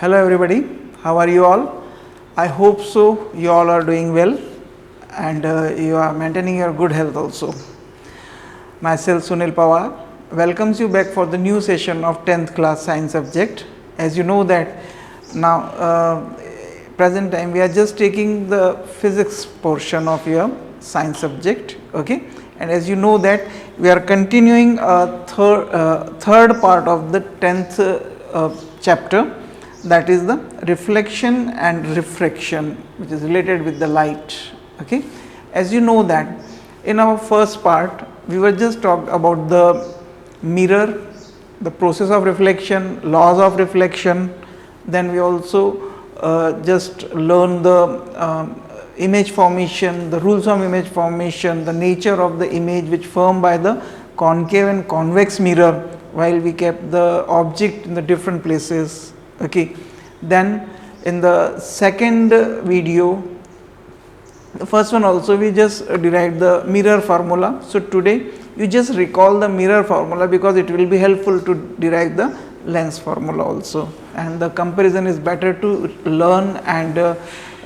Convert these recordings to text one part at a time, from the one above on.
Hello everybody, how are you all? I hope so you all are doing well and you are maintaining your good health also. Myself Sunil Pawar welcomes you back for the new session of 10th class science subject. As you know that now present time we are just taking the physics portion of your science subject, okay, and as you know that we are continuing a third part of the 10th chapter, that is the reflection and refraction, which is related with the light. Okay. As you know that in our first part we were just talked about the mirror, the process of reflection, laws of reflection, then we also just learn the image formation, the rules of image formation, the nature of the image which formed by the concave and convex mirror while we kept the object in the different places. Okay. Then in the second video, the first one also we just derived the mirror formula. So today you just recall the mirror formula because it will be helpful to derive the lens formula also, and the comparison is better to learn and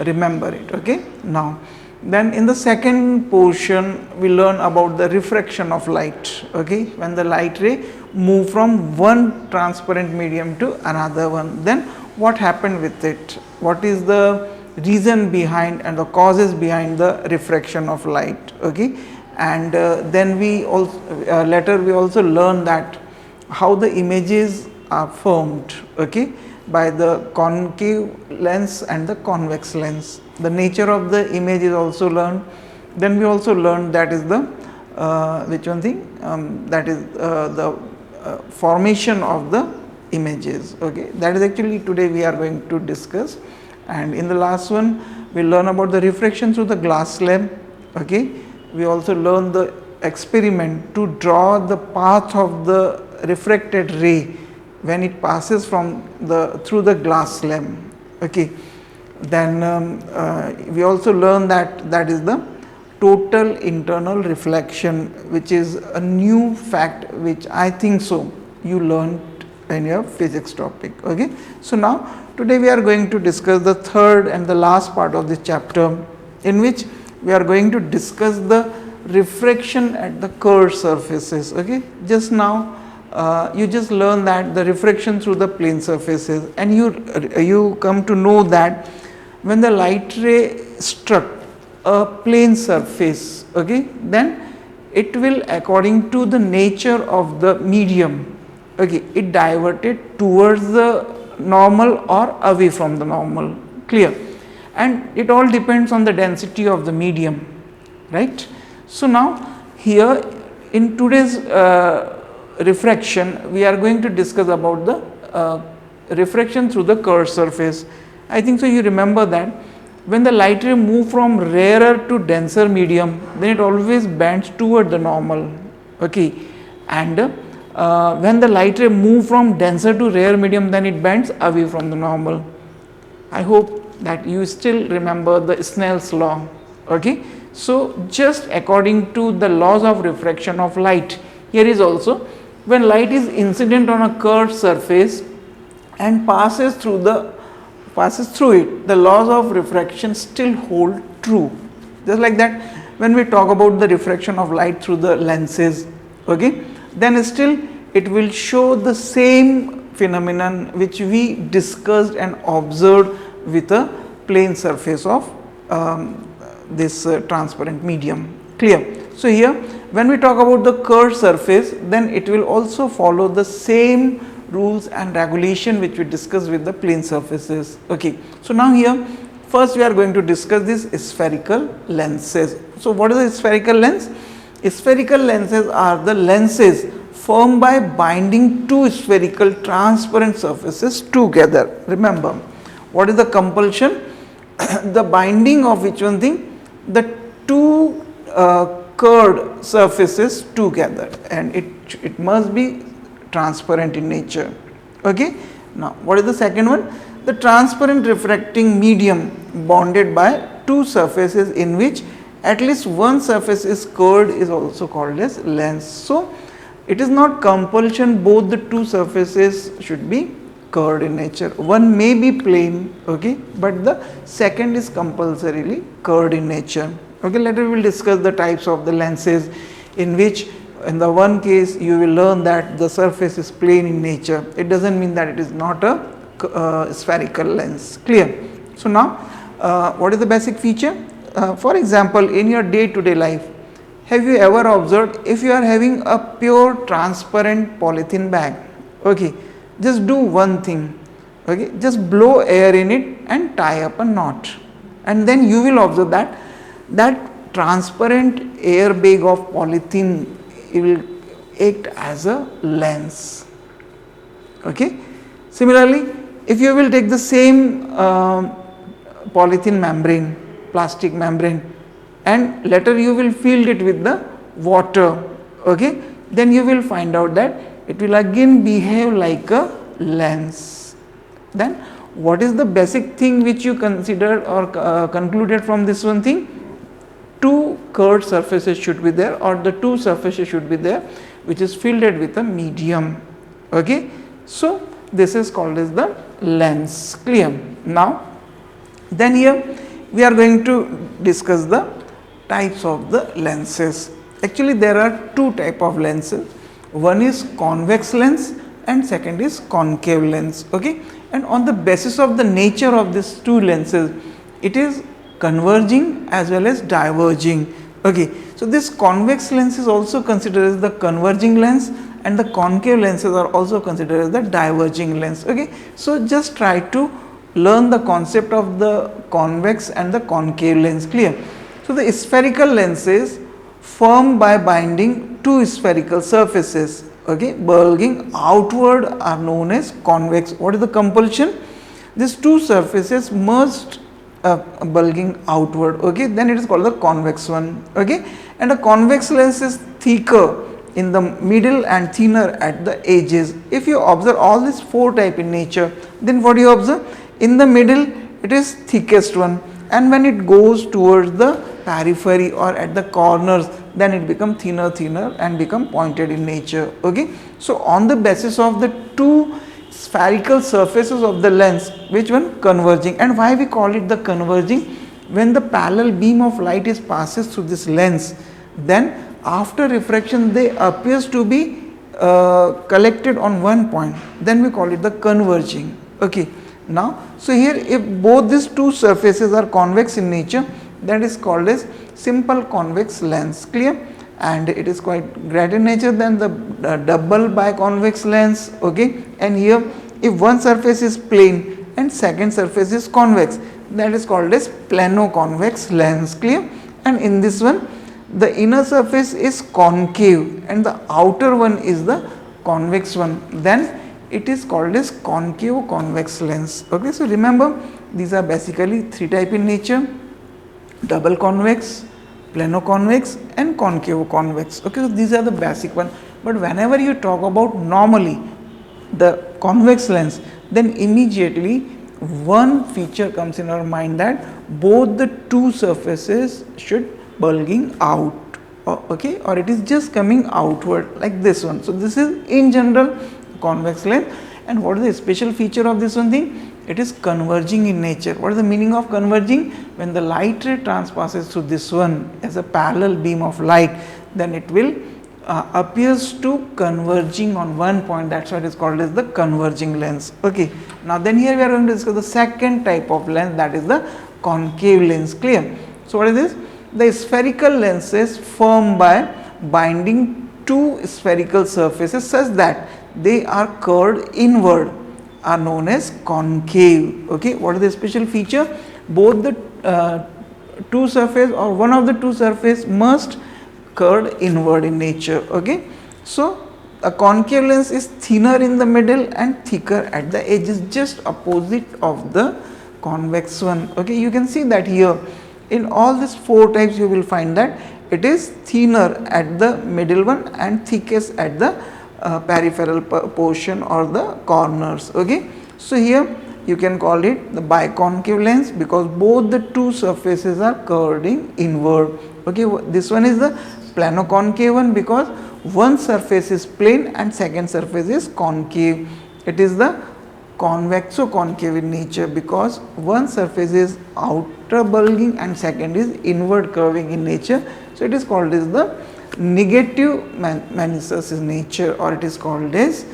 remember it. Okay. Now then in the second portion we learn about the refraction of light. Okay. When the light ray move from one transparent medium to another one, then what happened with it, what is the reason behind and the causes behind the refraction of light. Okay. And then we also later we also learn that how the images are formed, okay, by the concave lens and the convex lens. The nature of the image is also learned. Then we also learned that is the which one thing, that is the formation of the images. Okay. That is actually today we are going to discuss. And in the last one we learn about the refraction through the glass slab. Okay. We also learn the experiment to draw the path of the refracted ray when it passes from through the glass slab. Okay. Then we also learn that is the total internal reflection, which is a new fact which I think so you learned in your physics topic. Okay. So now today we are going to discuss the third and the last part of this chapter, in which we are going to discuss the refraction at the curved surfaces. Okay. Just now you just learn that the refraction through the plane surfaces, and you come to know that when the light ray struck a plane surface, okay, then it will, according to the nature of the medium, okay, it diverted towards the normal or away from the normal. Clear? And it all depends on the density of the medium, right? So now here in today's refraction we are going to discuss about the refraction through the curved surface. I think so you remember that when the light ray move from rarer to denser medium, then it always bends toward the normal. Okay. And when the light ray move from denser to rare medium, then it bends away from the normal. I hope that you still remember the Snell's law. Okay. So just according to the laws of refraction of light, here is also when light is incident on a curved surface and passes through it, the laws of refraction still hold true. Just like that, when we talk about the refraction of light through the lenses, okay, then still it will show the same phenomenon which we discussed and observed with a plane surface of this transparent medium. Clear? So here when we talk about the curved surface, then it will also follow the same rules and regulation which we discussed with the plane surfaces. Okay. So now here first we are going to discuss these spherical lenses. So what is a spherical lens? Spherical lenses are the lenses formed by binding two spherical transparent surfaces together. Remember, what is the compulsion? The binding of which one thing? The two curved surfaces together, and it must be transparent in nature. Okay. Now what is the second one? The transparent refracting medium bonded by two surfaces in which at least one surface is curved is also called as lens. So it is not compulsion both the two surfaces should be curved in nature. One may be plane, okay, but the second is compulsorily curved in nature. Okay, later we will discuss the types of the lenses, in which in the one case you will learn that the surface is plane in nature. It does not mean that it is not a spherical lens. Clear? So now what is the basic feature? For example, in your day to day life, have you ever observed, if you are having a pure transparent polythene bag, okay, just do one thing, okay, just blow air in it and tie up a knot, and then you will observe that that transparent air bag of polythene, it will act as a lens. Okay. Similarly, if you will take the same polythene membrane, plastic membrane, and later you will fill it with the water, okay, then you will find out that it will again behave like a lens. Then what is the basic thing which you considered or concluded from this one thing? Two curved surfaces should be there, or the two surfaces should be there which is filled with a medium. Okay. So this is called as the lens. Clear? Now then here we are going to discuss the types of the lenses. Actually there are two type of lenses. One is convex lens and second is concave lens. Okay. And on the basis of the nature of these two lenses, it is converging as well as diverging. Okay. So this convex lens is also considered as the converging lens, and the concave lenses are also considered as the diverging lens. Okay. So just try to learn the concept of the convex and the concave lens. Clear? So the spherical lenses formed by binding two spherical surfaces, okay, bulging outward, are known as convex. What is the compulsion? These two surfaces must bulging outward, okay, then it is called the convex one. Okay. And a convex lens is thicker in the middle and thinner at the edges. If you observe all these four type in nature, then what do you observe? In the middle it is thickest one, and when it goes towards the periphery or at the corners, then it become thinner and become pointed in nature. Okay. So on the basis of the two spherical surfaces of the lens, which one? Converging. And why we call it the converging? When the parallel beam of light is passes through this lens, then after refraction they appears to be collected on one point, then we call it the converging. Okay. Now so here, if both these two surfaces are convex in nature, that is called as simple convex lens. Clear? And it is quite greater in nature than the double biconvex lens. Okay. And here, if one surface is plane and second surface is convex, that is called as plano-convex lens. Clear? And in this one, the inner surface is concave and the outer one is the convex one, then it is called as concave convex lens. Okay. So remember, these are basically three type in nature: double convex, plano-convex and concave convex. Okay. So these are the basic one. But whenever you talk about normally the convex lens, then immediately one feature comes in our mind, that both the two surfaces should bulging out, okay, or it is just coming outward like this one. So this is in general convex lens. And what is the special feature of this one thing? It is converging in nature. What is the meaning of converging? When the light ray transpasses through this one as a parallel beam of light, then it will appears to converging on one point. That's why it is called as the converging lens. Okay. Now then here we are going to discuss the second type of lens, that is the concave lens. Clear? So what is this? The spherical lenses formed by binding two spherical surfaces such that they are curved inward are known as concave. Okay. What is the special feature? Both the two surface or one of the two surface must curved inward in nature. Okay. So a concave lens is thinner in the middle and thicker at the edges, just opposite of the convex one. Okay. You can see that here in all these four types you will find that it is thinner at the middle one and thickest at the peripheral portion or the corners. Okay. So here you can call it the biconcave lens because both the two surfaces are curving inward. Okay. This one is the plano-concave one because one surface is plane and second surface is concave. It is the convexo-concave in nature, because one surface is outer bulging and second is inward curving in nature. So, it is called as the negative meniscus in nature, or it is called as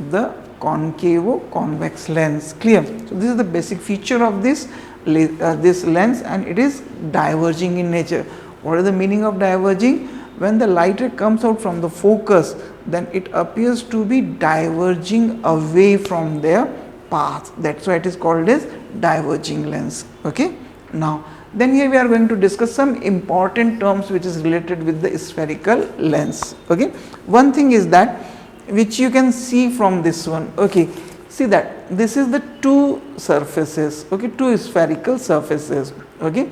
the concavo-convex lens. Clear? So, this is the basic feature of this lens, and it is diverging in nature. What is the meaning of diverging? When the light ray comes out from the focus, then it appears to be diverging away from their path. That is why it is called as diverging lens. Okay. Now, then here we are going to discuss some important terms which is related with the spherical lens. Okay. One thing is that, which you can see from this one. Okay. See that this is the two surfaces. Okay, two spherical surfaces. Okay.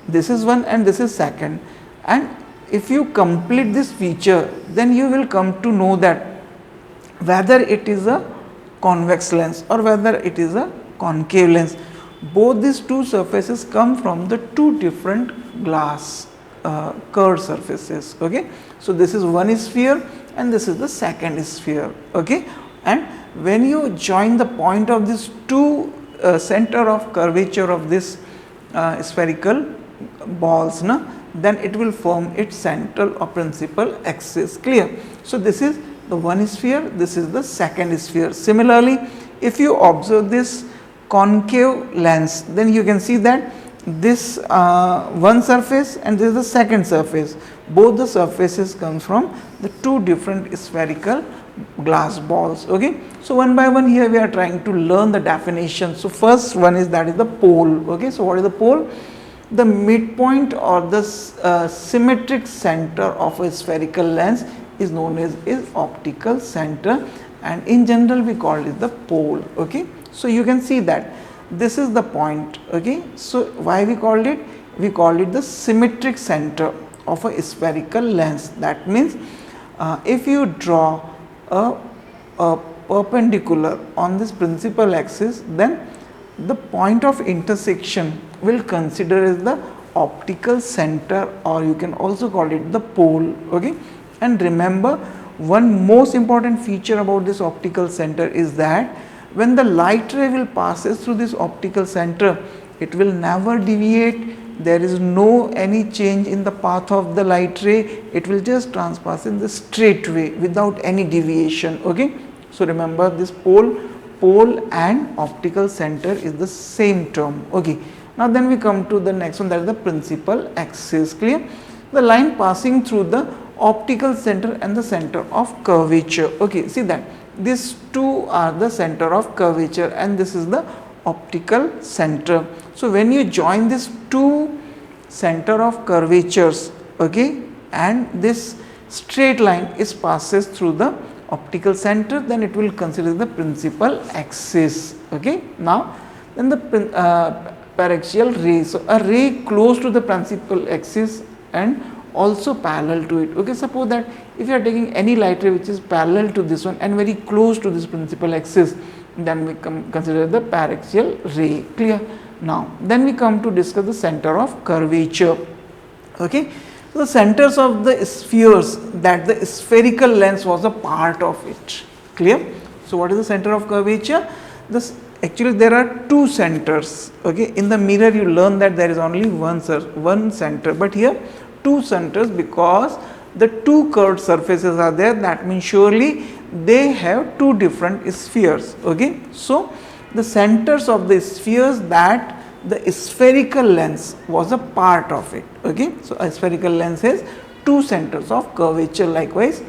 This is one and this is second, and if you complete this feature, then you will come to know that whether it is a convex lens or whether it is a concave lens. Both these two surfaces come from the two different glass curved surfaces. Okay. So, this is one sphere and this is the second sphere. Okay. And when you join the point of these two center of curvature of this spherical balls, then it will form its central or principal axis. Clear? So, this is the one sphere, this is the second sphere. Similarly, if you observe this concave lens, then you can see that this one surface and this is the second surface. Both the surfaces come from the two different spherical glass balls. Okay. So, one by one here we are trying to learn the definition. So, first one is, that is the pole. Okay. So, what is the pole? The midpoint or the symmetric center of a spherical lens is known as optical center, and in general we call it the pole. Okay. So, you can see that this is the point. Okay. So, why we called it? We called it the symmetric center of a spherical lens. That means, if you draw a perpendicular on this principal axis, then the point of intersection will consider as the optical center, or you can also call it the pole. Okay. And remember, one most important feature about this optical center is that when the light ray will passes through this optical center, it will never deviate. There is no any change in the path of the light ray. It will just transpass in the straight way without any deviation. Okay. So, remember this pole and optical center is the same term. Okay. Now, then we come to the next one, that is the principal axis. Clear? The line passing through the optical center and the center of curvature. Okay. See that these two are the center of curvature and this is the optical center. So, when you join these two center of curvatures, okay, and this straight line is passes through the optical center, then it will consider the principal axis. Okay. Now, then the paraxial ray. So, a ray close to the principal axis and also parallel to it. Okay. Suppose that if you are taking any light ray which is parallel to this one and very close to this principal axis, then we consider the paraxial ray. Clear? Now, then we come to discuss the center of curvature. Okay. So, the centers of the spheres, that the spherical lens was a part of it. Clear? So, what is the center of curvature? This actually there are two centers. Okay. In the mirror you learn that there is only one center, but here two centers, because the two curved surfaces are there. That means surely they have two different spheres. Okay. So, the centers of the spheres, that the spherical lens was a part of it. Okay. So, a spherical lens has two centers of curvature. Likewise,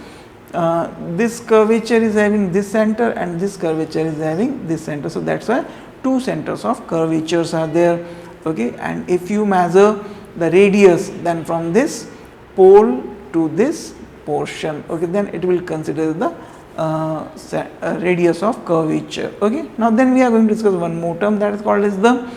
this curvature is having this center and this curvature is having this center. So, that is why two centers of curvatures are there. Okay. And if you measure the radius, then from this pole to this portion, okay, then it will consider the radius of curvature. Okay. Now, then we are going to discuss one more term, that is called as the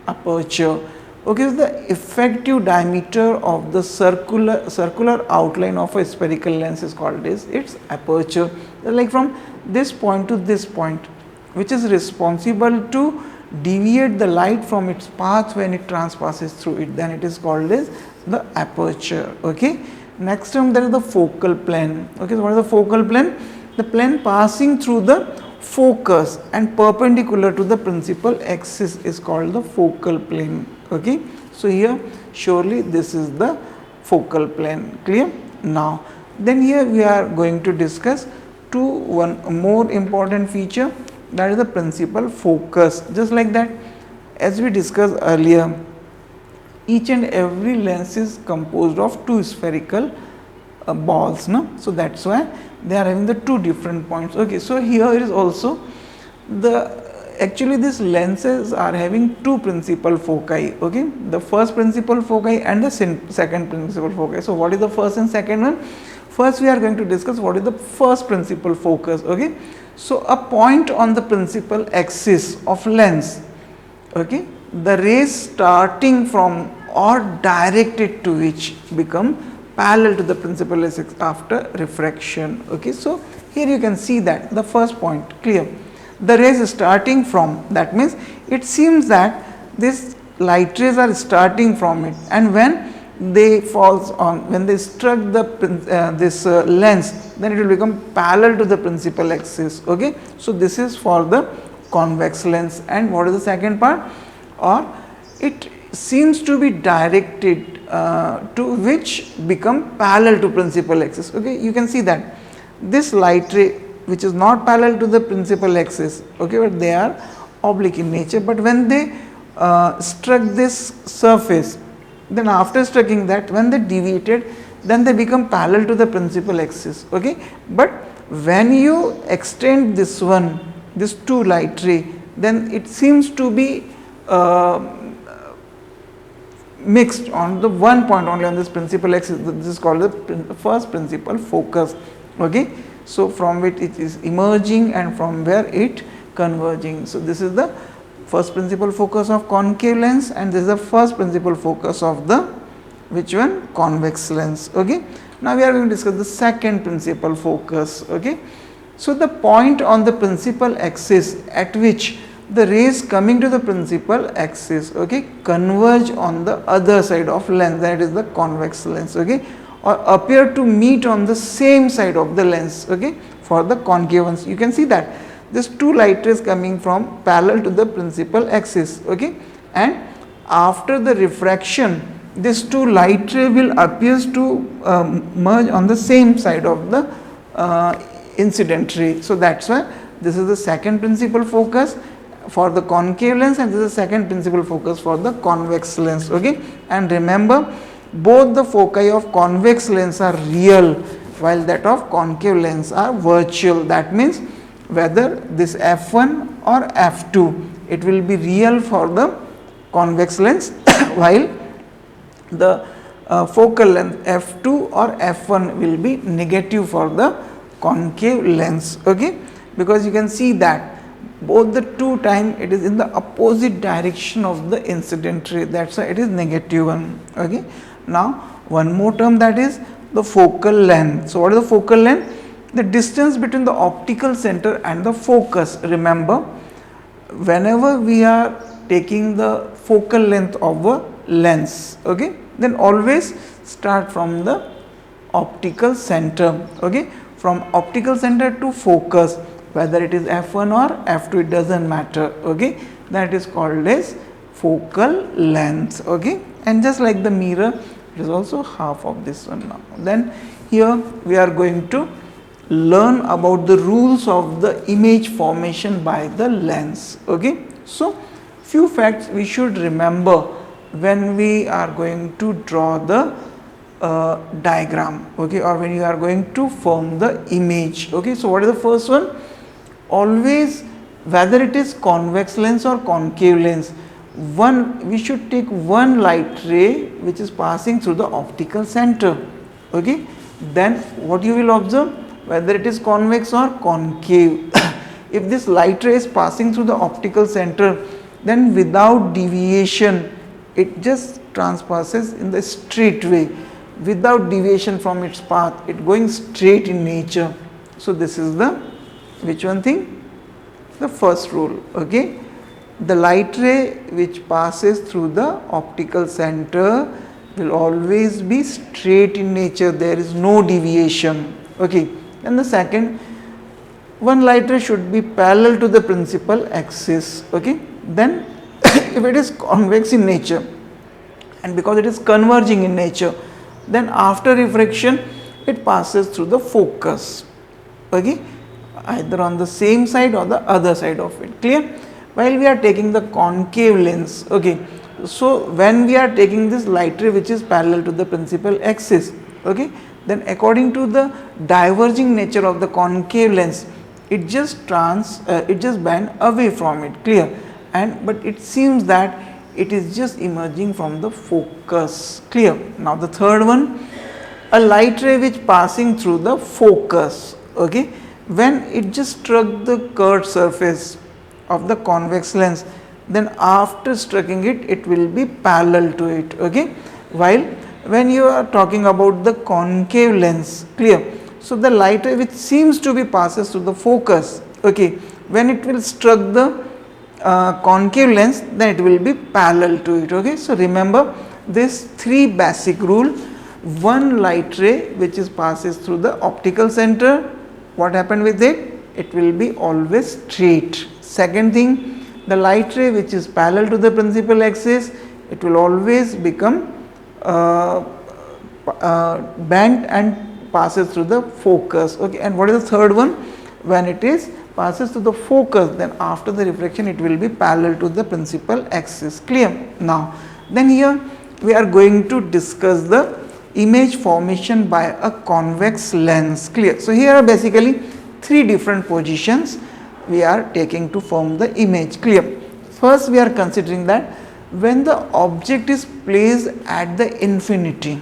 aperture. Okay. So, the effective diameter of the circular outline of a spherical lens is called as its aperture. Like from this point to this point, which is responsible to deviate the light from its path when it transpasses through it, then it is called as the aperture. Okay. Next term, there is the focal plane. Okay. So, what is the focal plane? The plane passing through the focus and perpendicular to the principal axis is called the focal plane. Okay. So, here surely this is the focal plane, clear. Now, then here we are going to discuss one more important feature, that is the principal focus. Just like that, as we discussed earlier, each and every lens is composed of two spherical balls, no? So, that is why they are having the two different points. Okay. So, here is also actually these lenses are having two principal foci. Okay. The first principal foci and the second principal foci. So, what is the first and second one? First we are going to discuss what is the first principal focus. Okay. So, a point on the principal axis of lens, okay, the rays starting from or directed to which become parallel to the principal axis after refraction. Okay. So, here you can see that the first point, clear. The rays starting from, that means it seems that this light rays are starting from it, and when they falls on, when they struck the this lens, then it will become parallel to the principal axis. Okay. So, this is for the convex lens. And what is the second part? Or it seems to be directed to which become parallel to principal axis. Okay. You can see that this light ray which is not parallel to the principal axis, okay, but they are oblique in nature, but when they struck this surface, then after striking that, when they deviated, then they become parallel to the principal axis. Okay. But when you extend this one, this two light ray, then it seems to be mixed on the one point only on this principal axis. This is called the first principal focus. Okay. So, from which it is emerging and from where it converging. So, this is the first principal focus of concave lens, and this is the first principal focus of the which one? Convex lens. Okay. Now, we are going to discuss the second principal focus. Okay. So, the point on the principal axis at which the rays coming to the principal axis, okay, converge on the other side of lens, that is the convex lens. Okay, or appear to meet on the same side of the lens. Okay, for the concave ones, you can see that these two light rays coming from parallel to the principal axis. Okay, and after the refraction, this two light ray will appears to merge on the same side of the incident ray. So, that is why this is the second principal focus for the concave lens, and this is the second principal focus for the convex lens. Okay. And remember, both the foci of convex lens are real, while that of concave lens are virtual. That means whether this f1 or f2, it will be real for the convex lens while the focal length f2 or f1 will be negative for the concave lens. Okay. Because you can see that both the two time it is in the opposite direction of the incident ray, that is why it is negative one. Okay. Now, one more term, that is the focal length. So, what is the focal length? The distance between the optical center and the focus. Remember, whenever we are taking the focal length of a lens, okay, then always start from the optical center. Okay. From optical center to focus, whether it is f1 or f2, it does not matter. Okay. That is called as focal length. Okay. And just like the mirror, it is also half of this one now. Then here we are going to learn about the rules of the image formation by the lens. Okay. So, few facts we should remember when we are going to draw the diagram, okay, or when you are going to form the image. Okay. So, what is the first one? Always, whether it is convex lens or concave lens, we should take one light ray which is passing through the optical center. Okay. Then what you will observe, whether it is convex or concave, if this light ray is passing through the optical center, then without deviation it just transpasses in the straight way, without deviation from its path, it going straight in nature. So, this is the which one thing? The first rule. Okay. The light ray which passes through the optical center will always be straight in nature, there is no deviation. Okay. And the second, one light ray should be parallel to the principal axis. Okay, then if it is convex in nature and because it is converging in nature, then after refraction it passes through the focus, okay, either on the same side or the other side of it. Clear? While we are taking the concave lens, okay, so when we are taking this light ray which is parallel to the principal axis, okay, then according to the diverging nature of the concave lens, it just bend away from it. Clear? And but it seems that it is just emerging from the focus. Clear? Now the third one, a light ray which passing through the focus, okay, when it just struck the curved surface of the convex lens, then after striking it, it will be parallel to it, okay, while when you are talking about the concave lens, clear, so the light ray which seems to be passes through the focus, okay, when it will struck the concave lens, then it will be parallel to it, okay. So remember this three basic rule. One light ray which is passes through the optical center, what happened with it? It will be always straight. Second thing, the light ray which is parallel to the principal axis, it will always become bent and passes through the focus, okay. And what is the third one? When it is passes to the focus, then after the refraction it will be parallel to the principal axis. Clear? Now then here we are going to discuss the image formation by a convex lens. Clear? So here are basically three different positions we are taking to form the image. Clear? First we are considering that when the object is placed at the infinity,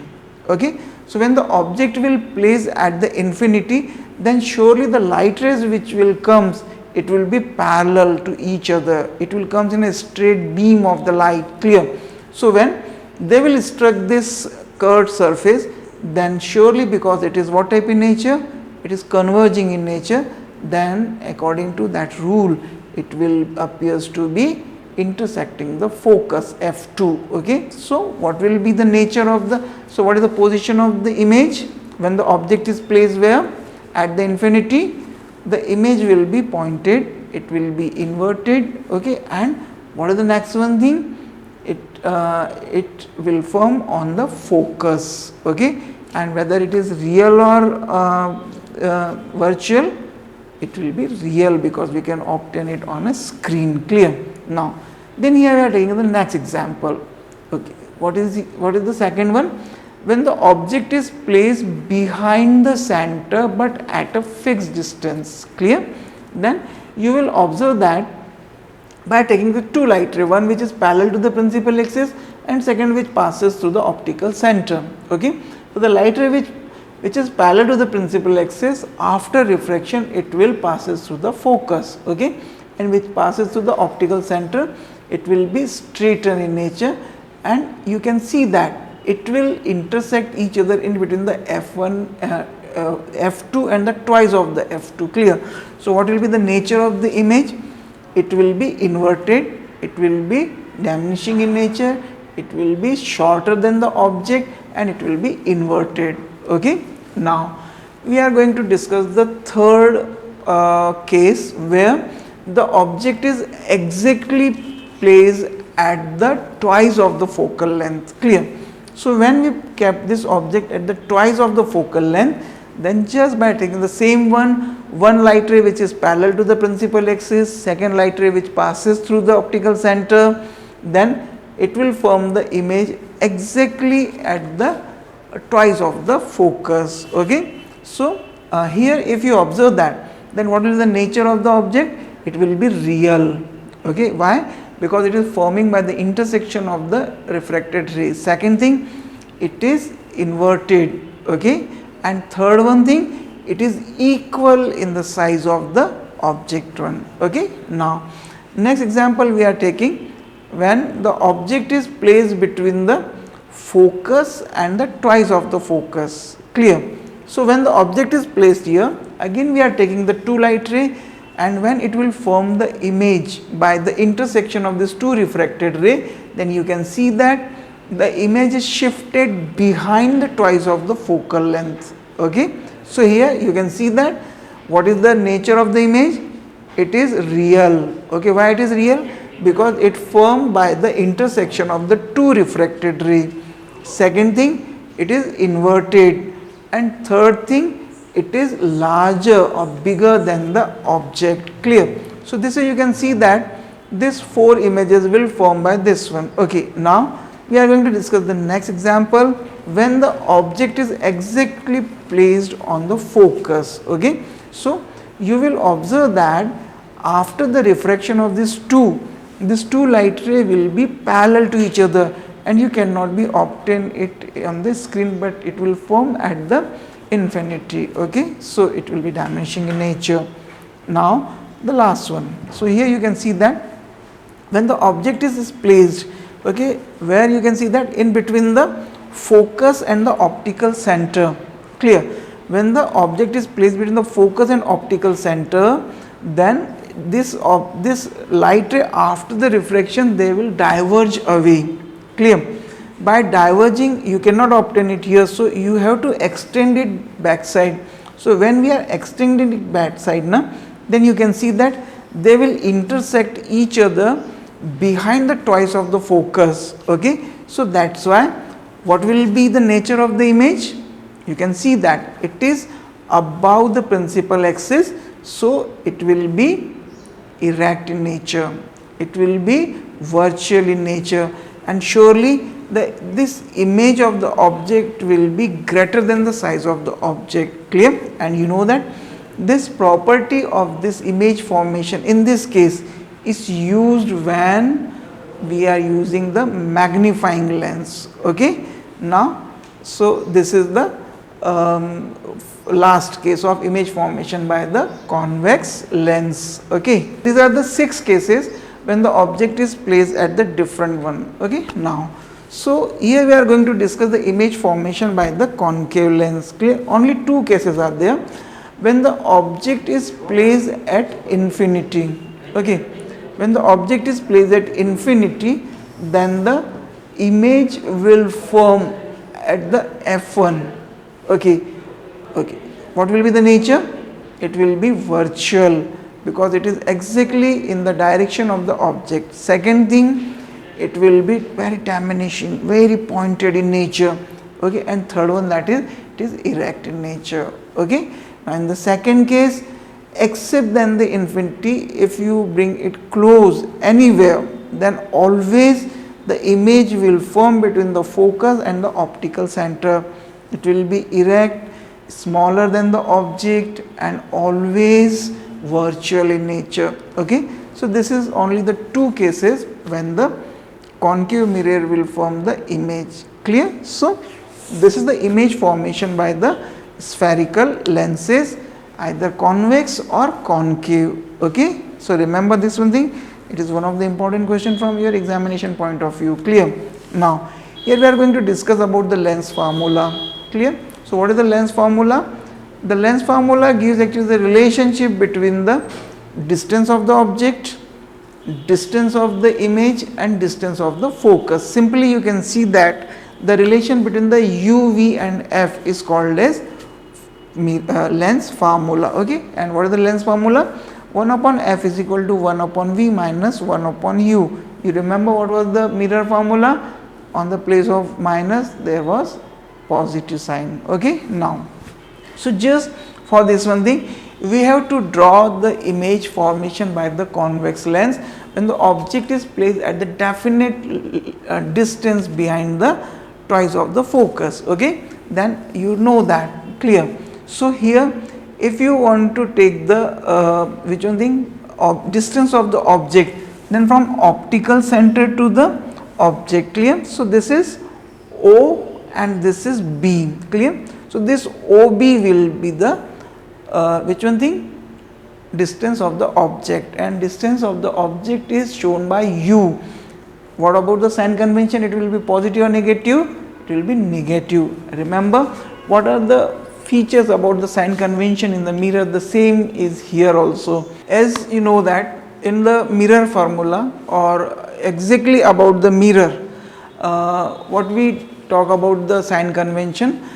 okay. So when the object will place at the infinity, then surely the light rays which will comes, it will be parallel to each other, it will comes in a straight beam of the light. Clear? So when they will struck this curved surface, then surely because it is what type in nature? It is converging in nature, then according to that rule it will appears to be intersecting the focus f2, okay. So what will be the nature of the, so what is the position of the image when the object is placed where? At the infinity, the image will be pointed, it will be inverted, okay. And what is the next one thing? It will form on the focus, okay. And whether it is real or virtual, it will be real because we can obtain it on a screen. Clear? Now then here we are taking the next example, okay. What is the second one? When the object is placed behind the center but at a fixed distance. Clear? Then you will observe that by taking the two light ray, one which is parallel to the principal axis and second which passes through the optical center, okay. So the light ray which is parallel to the principal axis, after refraction it will passes through the focus, okay, and which passes through the optical center, it will be straighter in nature, and you can see that it will intersect each other in between the f1 f2 and the twice of the f2. Clear? So what will be the nature of the image? It will be inverted, it will be diminishing in nature, it will be shorter than the object, and it will be inverted, okay. Now we are going to discuss the third case where the object is exactly placed at the twice of the focal length. Clear? So when we kept this object at the twice of the focal length, then just by taking the same one light ray which is parallel to the principal axis, second light ray which passes through the optical center, then it will form the image exactly at the twice of the focus, okay. So here if you observe that, then what is the nature of the object? It will be real, okay. Why? Because it is forming by the intersection of the refracted rays. Second thing, it is inverted, okay. And third one thing, it is equal in the size of the object one, okay. Now next example we are taking when the object is placed between the focus and the twice of the focus. Clear? So when the object is placed here, again we are taking the two light ray, and when it will form the image by the intersection of these two refracted ray, then you can see that the image is shifted behind the twice of the focal length, okay. So here you can see that What is the nature of the image? It is real. Okay, why it is real? Because it formed by the intersection of the two refracted ray. Second thing, it is inverted, and third thing, it is larger or bigger than the object. Clear? So this way you can see that these four images will form by this one. Okay, now we are going to discuss the next example when the object is exactly placed on the focus. Okay, so you will observe that after the refraction of these two light ray will be parallel to each other, and you cannot be obtain it on the screen, but it will form at the infinity. Okay, so it will be diminishing in nature. Now the last one. So here you can see that when the object is placed, okay, where you can see that in between the focus and the optical center. Clear? When the object is placed between the focus and optical center, then this light ray after the refraction they will diverge away. Clear? By diverging you cannot obtain it here, so you have to extend it backside. So when we are extending it backside, then you can see that they will intersect each other behind the twice of the focus. Okay, so that's why what will be the nature of the image? You can see that it is above the principal axis, so it will be erect in nature, it will be virtual in nature, and surely this image of the object will be greater than the size of the object. Clear? And you know that this property of this image formation in this case is used when we are using the magnifying lens. Okay, now so this is the last case of image formation by the convex lens. Okay, these are the 6 cases when the object is placed at the different one. Okay, now so here we are going to discuss the image formation by the concave lens. Clear? Only 2 cases are there. When the object is placed at infinity, okay, when the object is placed at infinity, then the image will form at the f1. Okay, okay, what will be the nature? It will be virtual because it is exactly in the direction of the object. Second thing, it will be very diminishing, very pointed in nature. Okay, and third one, that is it is erect in nature. Okay, now in the second case, except then the infinity, if you bring it close anywhere, then always the image will form between the focus and the optical center. It will be erect, smaller than the object, and always virtual in nature. Okay, so this is only the 2 cases when the concave mirror will form the image. Clear? So this is the image formation by the spherical lenses, either convex or concave. Okay, so remember this one thing, it is one of the important question from your examination point of view. Clear? Now here we are going to discuss about the lens formula. Clear? So what is the lens formula? The lens formula gives actually the relationship between the distance of the object, distance of the image, and distance of the focus. Simply you can see that the relation between the u, v and f is called as lens formula. Okay, and what is the lens formula? 1 upon f is equal to 1 upon v minus 1 upon u. You remember what was the mirror formula? On the place of minus there was positive sign. Okay, now so just for this one thing, we have to draw the image formation by the convex lens when the object is placed at the definite distance behind the twice of the focus. Okay, then you know that. Clear? So here if you want to take the which one thing, distance of the object, then from optical center to the object. Clear? So this is O and this is B. Clear? So this OB will be the which one thing, distance of the object, and distance of the object is shown by U. What about the sign convention? It will be positive or negative? It will be negative. Remember what are the features about the sign convention in the mirror? The same is here also. As you know that in the mirror formula, or exactly about the mirror, what we talk about the sign convention,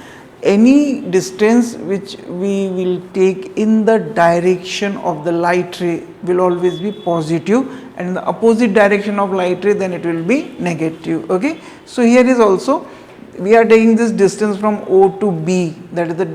any distance which we will take in the direction of the light ray will always be positive, and in the opposite direction of light ray then it will be negative. Okay. So, here is also we are taking this distance from O to B, that is the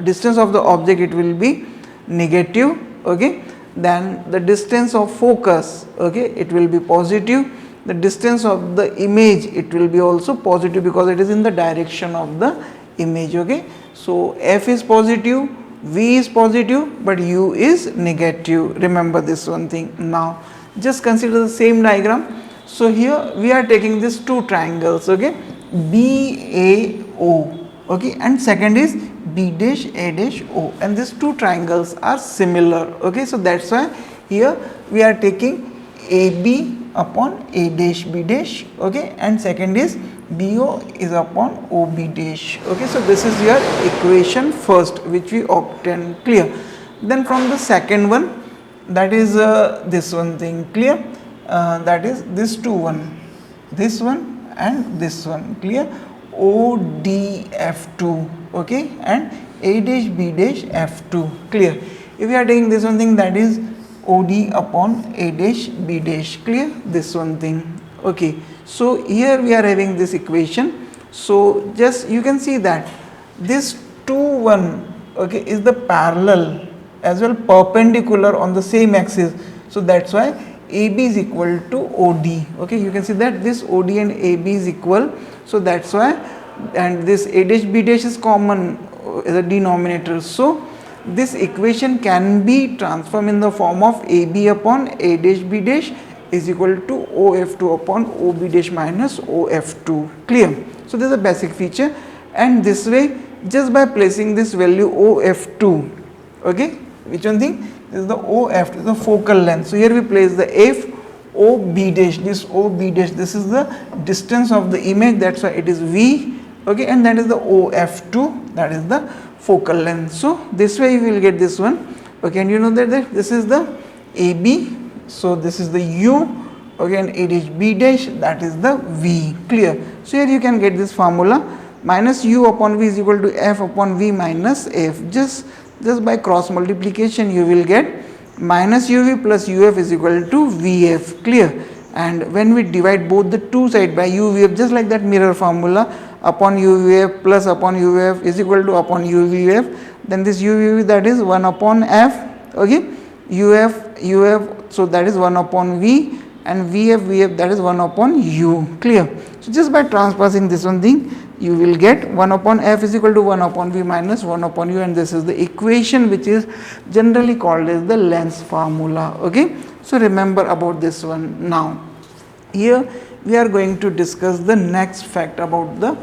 distance of the object, it will be negative. Okay. Then the distance of focus, okay, it will be positive. The distance of the image, it will be also positive because it is in the direction of the image. Okay. So, F is positive, V is positive, but U is negative. Remember this one thing. Now, just consider the same diagram. So, here we are taking these two triangles, okay, BAO, okay, and second is B dash A dash O, and these two triangles are similar. Okay. So, that is why here we are taking AB upon A dash B dash, okay, and second is BO is upon OB dash. Okay. So, this is your equation first which we obtained, clear. Then from the second one, that is this one thing, clear, that is this this one and this one, clear, ODF2, okay, and A dash B dash F2, clear. If we are taking this one thing, that is OD upon A dash B dash, clear, this one thing. Okay. So, here we are having this equation. So, just you can see that this 2 1, okay, is the parallel as well perpendicular on the same axis. So, that is why AB is equal to OD. Okay. You can see that this OD and AB is equal. So, that is why, and this A dash B dash is common as a denominator. So, this equation can be transformed in the form of AB upon A dash B dash is equal to OF2 upon OB dash minus OF2, clear. So, this is a basic feature, and this way just by placing this value OF2, okay, which one thing, this is the OF, the focal length. So, here we place the F OB dash, this OB dash, this is the distance of the image, that is why it is V, okay, and that is the OF2, that is the focal length. So, this way you will get this one, okay, and you know that this is the AB, so this is the U, okay, and A dash B dash, that is the V, clear. So, here you can get this formula, minus U upon V is equal to F upon V minus F. Just by cross multiplication you will get minus UV plus UF is equal to VF, clear. And when we divide both the two sides by UVF, just like that mirror formula, upon UVF plus upon UVF is equal to upon UVF, then this UVF, that is 1 upon F, okay, UF, so that is 1 upon V, and VF, that is 1 upon U, clear. So, just by transposing this one thing, you will get 1 upon F is equal to 1 upon V minus 1 upon U, and this is the equation which is generally called as the Lenz formula. Okay. So, remember about this one. Now, here we are going to discuss the next fact about the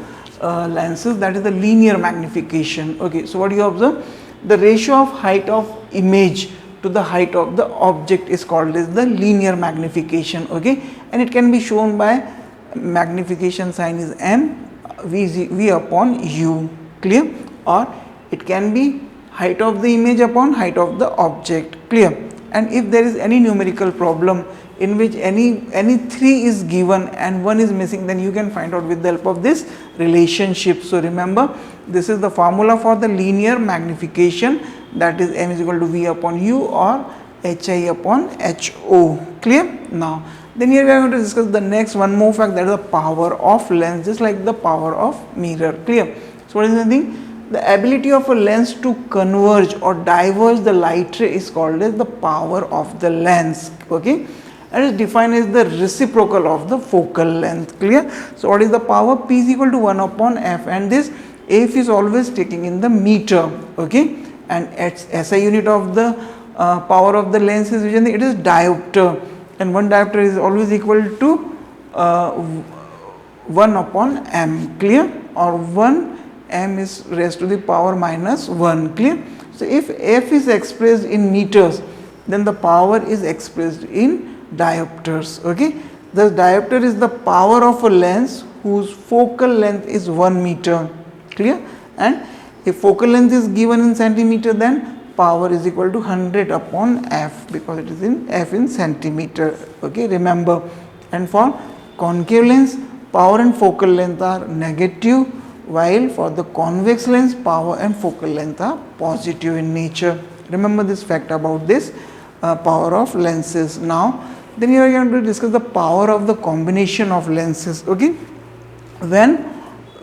lenses, that is the linear magnification. Okay. So, what you observe, the ratio of height of image to the height of the object is called as the linear magnification. Okay. And it can be shown by magnification sign is M, V upon U, clear, or it can be height of the image upon height of the object, clear. And if there is any numerical problem in which any 3 is given and 1 is missing, then you can find out with the help of this relationship. So, remember, this is the formula for the linear magnification, that is M is equal to V upon U or HI upon HO, clear. Now, then here we are going to discuss the next one more fact, that is the power of lens, just like the power of mirror, clear. So, what is the thing? The ability of a lens to converge or diverge the light ray is called as the power of the lens, okay, and is defined as the reciprocal of the focal length, clear. So, what is the power? P is equal to 1 upon F, and this F is always taking in the meter, okay, and SI unit of the power of the lens is, it is diopter, and 1 diopter is always equal to 1 upon M, clear, or 1 M is raised to the power minus 1, clear. So, if F is expressed in meters, then the power is expressed in diopters, okay. Thus, diopter is the power of a lens whose focal length is 1 meter, clear, and if focal length is given in centimeter, then power is equal to 100 upon F, because it is in F in centimeter, okay, remember. And for concave lens, power and focal length are negative, while for the convex lens power and focal length are positive in nature. Remember this fact about this power of lenses. Now then you are going to discuss the power of the combination of lenses. Okay, when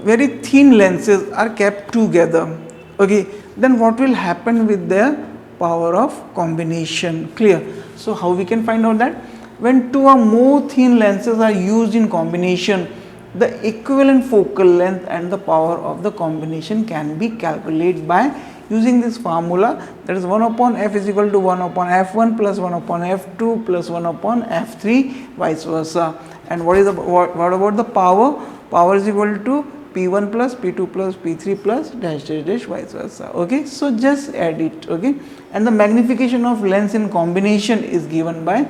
very thin lenses are kept together, okay, then what will happen with their power of combination? Clear? So how we can find out that? When two or more thin lenses are used in combination, the equivalent focal length and the power of the combination can be calculated by using this formula, that is 1 upon f is equal to 1 upon f1 plus 1 upon f2 plus 1 upon f3 vice versa. And what about the power? Power is equal to P1 plus P2 plus P3 plus dash dash dash vice versa. Okay, so just add it. Okay, and the magnification of lens in combination is given by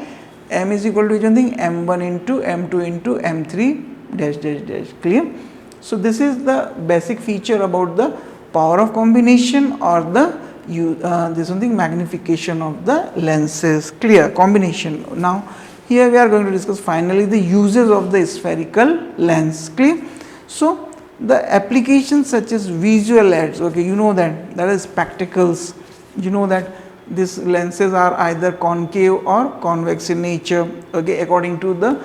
m is equal to m1 into m2 into m3 dash dash dash. Clear? So this is the basic feature about the power of combination or the this magnification of the lenses. Clear? Combination. Now here we are going to discuss finally the uses of the spherical lens. Clear? So the applications such as visual aids, okay, you know that is spectacles, you know that these lenses are either concave or convex in nature, okay, according to the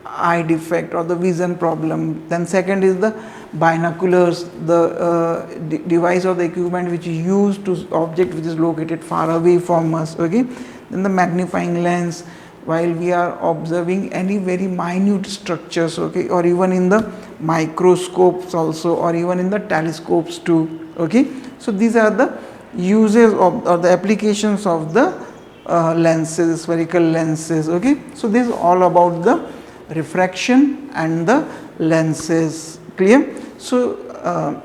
eye defect or the vision problem. Then second is the binoculars, the device or the equipment which is used to object which is located far away from us, okay. Then the magnifying lens, while we are observing any very minute structures, okay, or even in the microscopes also, or even in the telescopes too, okay. So these are the uses of or the applications of the lenses, spherical lenses, okay. So this is all about the refraction and the lenses. Clear? So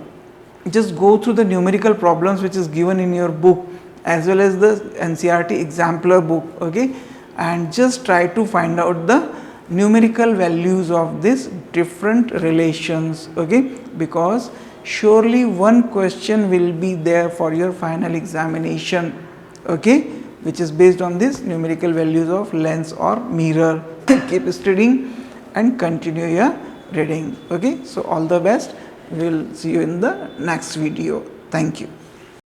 just go through the numerical problems which is given in your book as well as the NCERT exemplar book, okay, and just try to find out the numerical values of these different relations, okay, because surely one question will be there for your final examination, okay, which is based on this numerical values of lens or mirror. Keep studying and continue your reading, okay. So all the best. We will see you in the next video. Thank you.